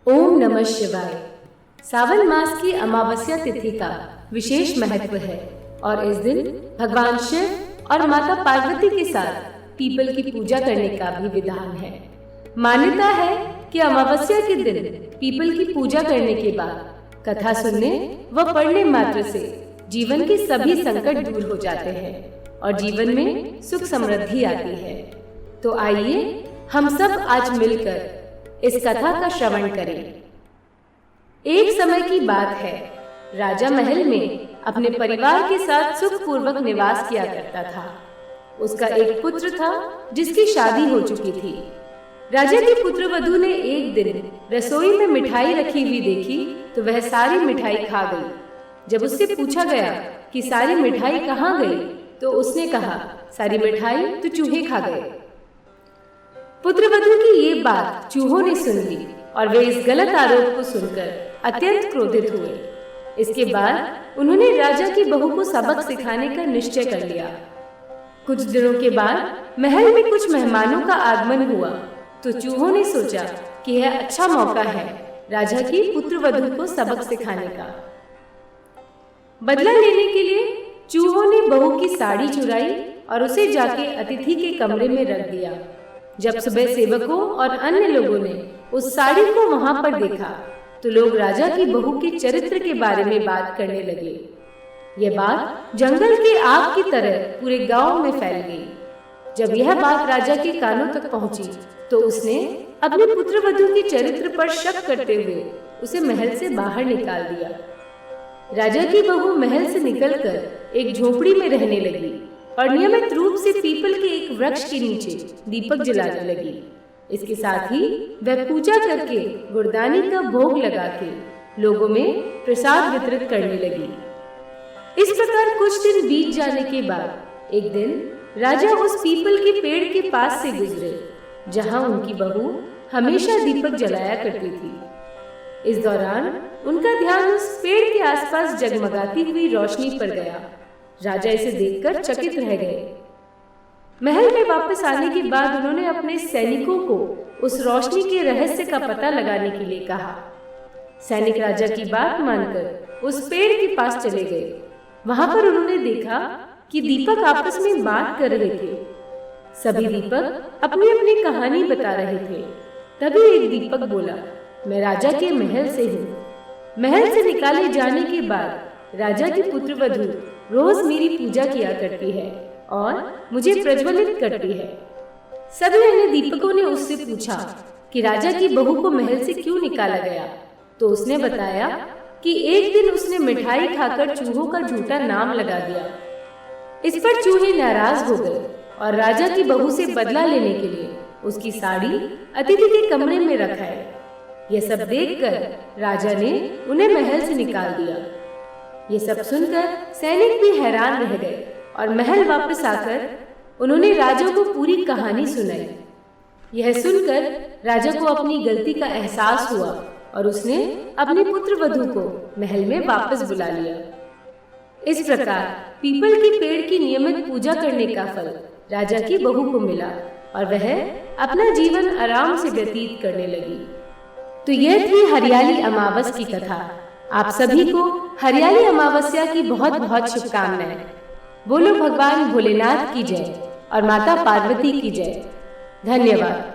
ओम नमः शिवाय। सावन मास की अमावस्या तिथि का विशेष महत्व है और इस दिन भगवान शिव और माता पार्वती के साथ पीपल की पूजा करने का भी विधान है। मान्यता है कि अमावस्या के दिन पीपल की पूजा करने के बाद कथा सुनने व पढ़ने मात्र से जीवन के सभी संकट दूर हो जाते हैं और जीवन में सुख समृद्धि आती है। तो आइए हम सब आज मिलकर इस कथा का श्रवण करें। एक समय की बात है, राजा महल में अपने परिवार के साथ सुखपूर्वक निवास किया करता था। उसका एक पुत्र था जिसकी शादी हो चुकी थी। राजा की पुत्रवधू ने एक दिन रसोई में मिठाई रखी हुई देखी तो वह सारी मिठाई खा गई। जब उससे पूछा गया कि सारी मिठाई कहाँ गई, तो उसने कहा, सारी मिठाई तो चूहे खा गए। पुत्रवधू की ये बात चूहों ने सुन ली और वे इस गलत आरोप को सुनकर अत्यंत क्रोधित हुए। इसके बाद उन्होंने राजा की बहू को सबक सिखाने का निश्चय कर लिया। कुछ दिनों के बाद महल में कुछ मेहमानों का आगमन हुआ तो चूहों ने सोचा कि यह अच्छा मौका है राजा की पुत्रवधू को सबक सिखाने का। बदला लेने के लिए चूहों ने बहू की साड़ी चुराई और उसे जाके अतिथि के कमरे में रख दिया। जब सुबह सेवकों और अन्य लोगों ने उस साड़ी को वहां पर देखा तो लोग राजा की बहू के चरित्र के बारे में बात करने लगे। यह बात जंगल के आग की तरह पूरे गांव में फैल गई। जब यह बात राजा के कानों तक पहुंची तो उसने अपने पुत्रवधू के चरित्र पर शक करते हुए उसे महल से बाहर निकाल दिया। राजा की बहू महल से निकलकर एक झोपड़ी में रहने लगी और नियमित रूप से पीपल के एक वृक्ष के नीचे दीपक जलाने लगी। इसके साथ ही वह पूजा करके गुरदानी का भोग लगा के लोगों में प्रसाद वितरित करने लगी। इस प्रकार कुछ दिन बीत जाने के बाद एक दिन राजा उस पीपल के पेड़ के पास से गुजरे जहां उनकी बहू हमेशा दीपक जलाया करती थी। इस दौरान उनका ध्यान उस पेड़ के आसपास जगमगाती हुई रोशनी पर गया। राजा इसे देखकर चकित रह गए। महल में वापस आने के बाद उन्होंने अपने सैनिकों को उस रोशनी के रहस्य का पता लगाने के लिए कहा। सैनिक राजा की बात मानकर उस पेड़ के पास चले गए। वहां पर उन्होंने देखा कि दीपक आपस में बात कर रहे थे। सभी दीपक अपनी अपनी कहानी बता रहे थे। तभी एक दीपक बोला, मैं राजा के महल से हूँ। महल से निकाले जाने के बाद राजा की पुत्रवधू रोज मेरी पूजा किया करती है और मुझे प्रज्वलित करती है। सभी अन्य दीपकों ने उससे पूछा कि राजा की बहू को महल से क्यों निकाला गया, तो उसने बताया कि एक दिन उसने मिठाई खाकर चूहों का झूठा नाम लगा दिया। इस पर चूहे नाराज हो गए और राजा की बहू से बदला लेने के लिए उसकी साड़ी अतिथि के कमरे में रखाई। यह सब देखकर राजा ने उन्हें महल से निकाल दिया। ये सब सुनकर सैनिक भी हैरान रह गए और महल वापस आकर उन्होंने राजा को पूरी कहानी सुनाई। यह सुनकर राजा को अपनी गलती का एहसास हुआ और उसने अपने पुत्रवधू को महल में वापस बुला लिया। इस प्रकार पीपल के पेड़ की नियमित पूजा करने का फल राजा की बहू को मिला और वह अपना जीवन आराम से व्यतीत करने लगी। तो यह थी हरियाली अमावस की कथा। आप सभी को हरियाली अमावस्या की बहुत बहुत शुभकामनाएं। बोलो भगवान भोलेनाथ की जय और माता पार्वती की जय। धन्यवाद।